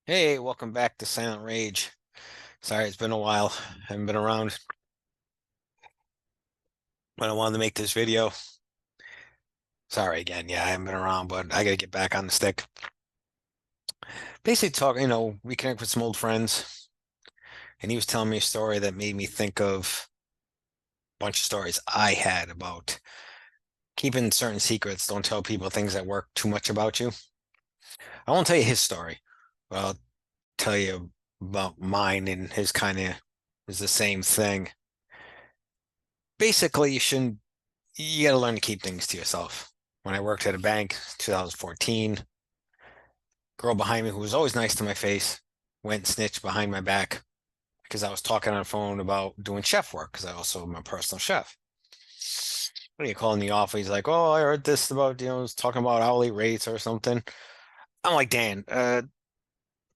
Hey, welcome back to Silent Rage. Sorry, it's been a while. Haven't been around, but I wanted to make this video. Sorry again. Yeah, I haven't been around, but I gotta get back on the stick. Basically, reconnect with some old friends, and he was telling me a story that made me think of a bunch of stories I had about keeping certain secrets. Don't tell people things that work too much about you. I won't tell you his story, but I'll tell you about mine, and his kind of is the same thing. Basically, you got to learn to keep things to yourself. When I worked at a bank, 2014, girl behind me who was always nice to my face went and snitched behind my back because I was talking on the phone about doing chef work because I also am a personal chef. When you call in the office, he's like, "Oh, I heard this about was talking about hourly rates or something." I'm like, "Dan,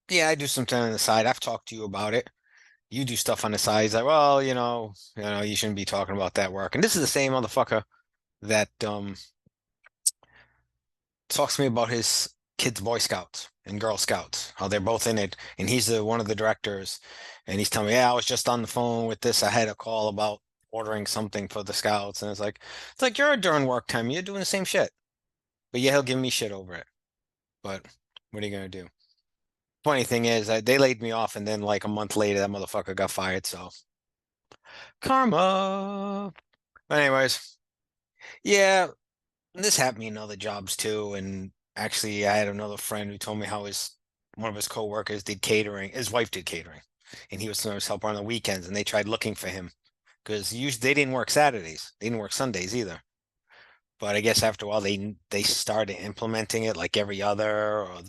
yeah, I do something on the side. I've talked to you about it. You do stuff on the side." He's like, "Well, you shouldn't be talking about that work." And this is the same motherfucker that talks to me about his kids' Boy Scouts and Girl Scouts, how they're both in it, and he's one of the directors, and he's telling me, "Yeah, I was just on the phone with this. I had a call about ordering something for the Scouts," and it's like you're during work time, you're doing the same shit, but yeah, he'll give me shit over it. But what are you gonna do? Funny thing is, they laid me off, and then like a month later, that motherfucker got fired. So karma. But anyways, yeah, this happened in other jobs too, and actually, I had another friend who told me how one of his coworkers did catering. His wife did catering, and he was sometimes help her on the weekends. And they tried looking for him because they didn't work Saturdays, they didn't work Sundays either. But I guess after a while, they started implementing it like every other or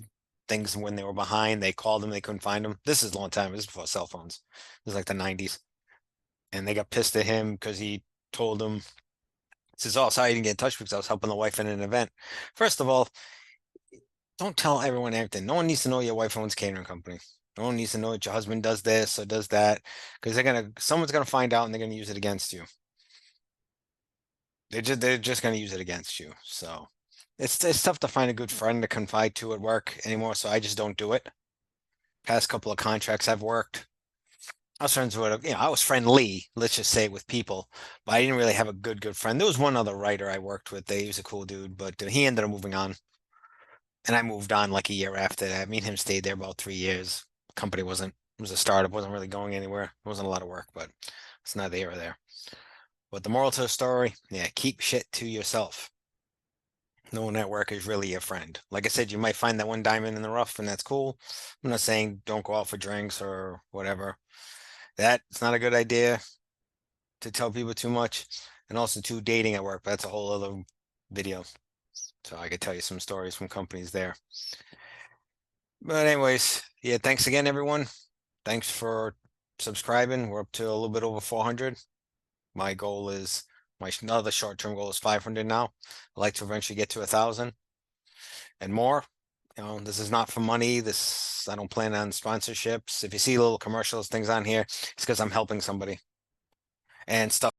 things when they were behind. They called them, they couldn't find them. This is a long time. This is before cell phones. This is like the 90s, and they got pissed at him because he told them. Says, "Oh, sorry I didn't get in touch because I was helping the wife in an event." First of all, don't tell everyone everything. No one needs to know your wife owns a catering company. No one needs to know that your husband does this or does that because someone's gonna find out and they're gonna use it against you. They're just gonna use it against you. So it's tough to find a good friend to confide to at work anymore. So I just don't do it. Past couple of contracts I've worked, I was friends with, I was friendly, let's just say, with people, but I didn't really have a good friend. There was one other writer I worked with. He was a cool dude, but he ended up moving on. And I moved on like a year after that. Me and him stayed there about 3 years. Company it was a startup, wasn't really going anywhere. It wasn't a lot of work, but it's neither here or there. But the moral to the story, yeah, keep shit to yourself. No one at work is really your friend. Like I said, you might find that one diamond in the rough, and that's cool. I'm not saying don't go out for drinks or whatever. That's not a good idea to tell people too much. And also too, dating at work, but that's a whole other video. So I could tell you some stories from companies there. But anyways, yeah, thanks again, everyone. Thanks for subscribing. We're up to a little bit over 400. My goal is my another short-term goal is 500 now. I'd like to eventually get to 1,000 and more. This is not for money. I don't plan on sponsorships. If you see little commercials, things on here, it's because I'm helping somebody and stuff.